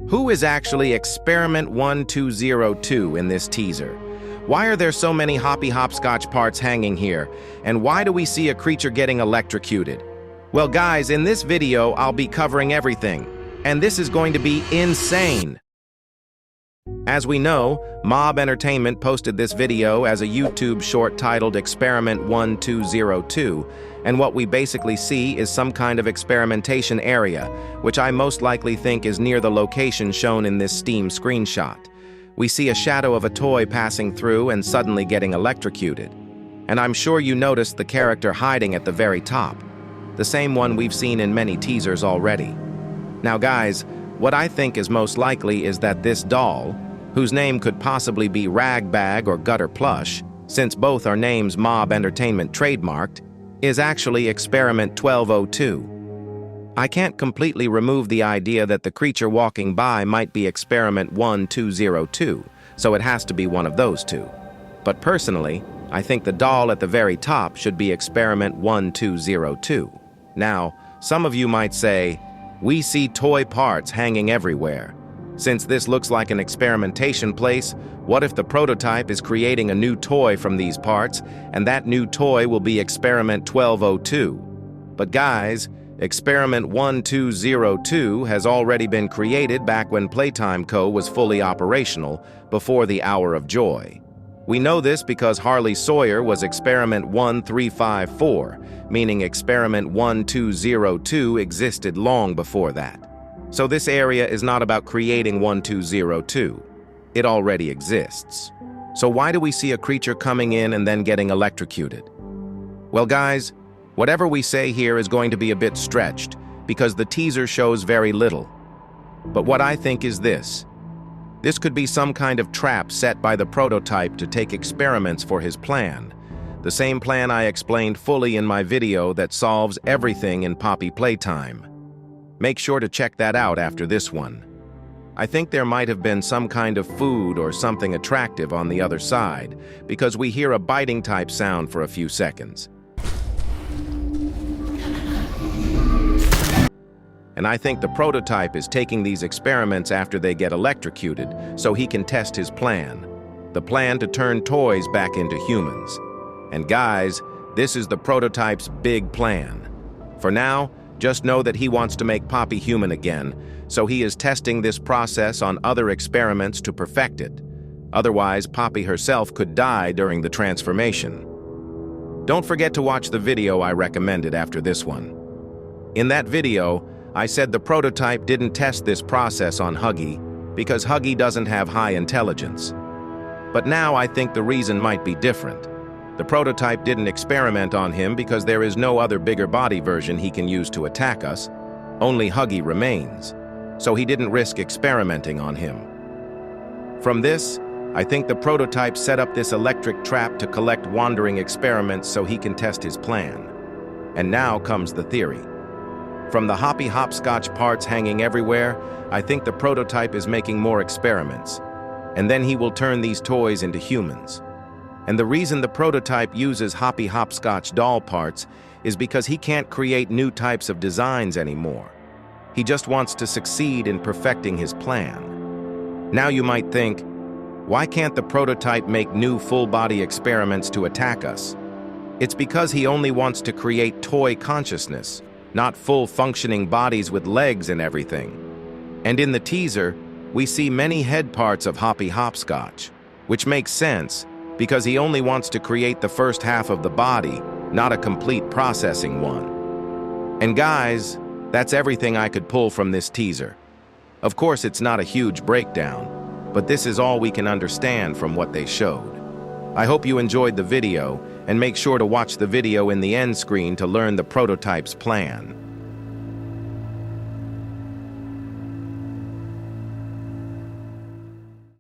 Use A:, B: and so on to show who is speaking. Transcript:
A: Who is actually Experiment 1202 in this teaser? Why are there so many Hoppy Hopscotch parts hanging here? And why do we see a creature getting electrocuted? Well guys, in this video I'll be covering everything, and this is going to be insane. As we know, Mob Entertainment posted this video as a YouTube short titled Experiment 1202, and what we basically see is some kind of experimentation area, which I most likely think is near the location shown in this Steam screenshot. We see a shadow of a toy passing through and suddenly getting electrocuted. And I'm sure you noticed the character hiding at the very top, the same one we've seen in many teasers already. Now guys, what I think is most likely is that this doll, whose name could possibly be Ragbag or Gutter Plush, since both are names Mob Entertainment trademarked, is actually Experiment 1202. I can't completely remove the idea that the creature walking by might be Experiment 1202, so it has to be one of those two. But personally, I think the doll at the very top should be Experiment 1202. Now, some of you might say, we see toy parts hanging everywhere. Since this looks like an experimentation place, what if the prototype is creating a new toy from these parts, and that new toy will be Experiment 1202? But guys, Experiment 1202 has already been created back when Playtime Co. was fully operational, before the Hour of Joy. We know this because Harley Sawyer was Experiment 1354, meaning Experiment 1202 existed long before that. So this area is not about creating 1202. It already exists. So why do we see a creature coming in and then getting electrocuted? Well guys, whatever we say here is going to be a bit stretched because the teaser shows very little. But what I think is this. This could be some kind of trap set by the prototype to take experiments for his plan. The same plan I explained fully in my video that solves everything in Poppy Playtime. Make sure to check that out after this one. I think there might have been some kind of food or something attractive on the other side, because we hear a biting type sound for a few seconds. And I think the prototype is taking these experiments after they get electrocuted so he can test his plan. The plan to turn toys back into humans. And guys, this is the prototype's big plan. For now, just know that he wants to make Poppy human again, so he is testing this process on other experiments to perfect it. Otherwise, Poppy herself could die during the transformation. Don't forget to watch the video I recommended after this one. In that video, I said the prototype didn't test this process on Huggy because Huggy doesn't have high intelligence. But now I think the reason might be different. The prototype didn't experiment on him because there is no other bigger body version he can use to attack us. Only Huggy remains, so he didn't risk experimenting on him. From this, I think the prototype set up this electric trap to collect wandering experiments so he can test his plan. And now comes the theory. From the Hoppy Hopscotch parts hanging everywhere, I think the prototype is making more experiments. And then he will turn these toys into humans. And the reason the prototype uses Hoppy Hopscotch doll parts is because he can't create new types of designs anymore. He just wants to succeed in perfecting his plan. Now you might think, why can't the prototype make new full-body experiments to attack us? It's because he only wants to create toy consciousness, not full-functioning bodies with legs and everything. And in the teaser, we see many head parts of Hoppy Hopscotch, which makes sense because he only wants to create the first half of the body, not a complete processing one. And guys, that's everything I could pull from this teaser. Of course, it's not a huge breakdown, but this is all we can understand from what they showed. I hope you enjoyed the video, and make sure to watch the video in the end screen to learn the prototype's plan.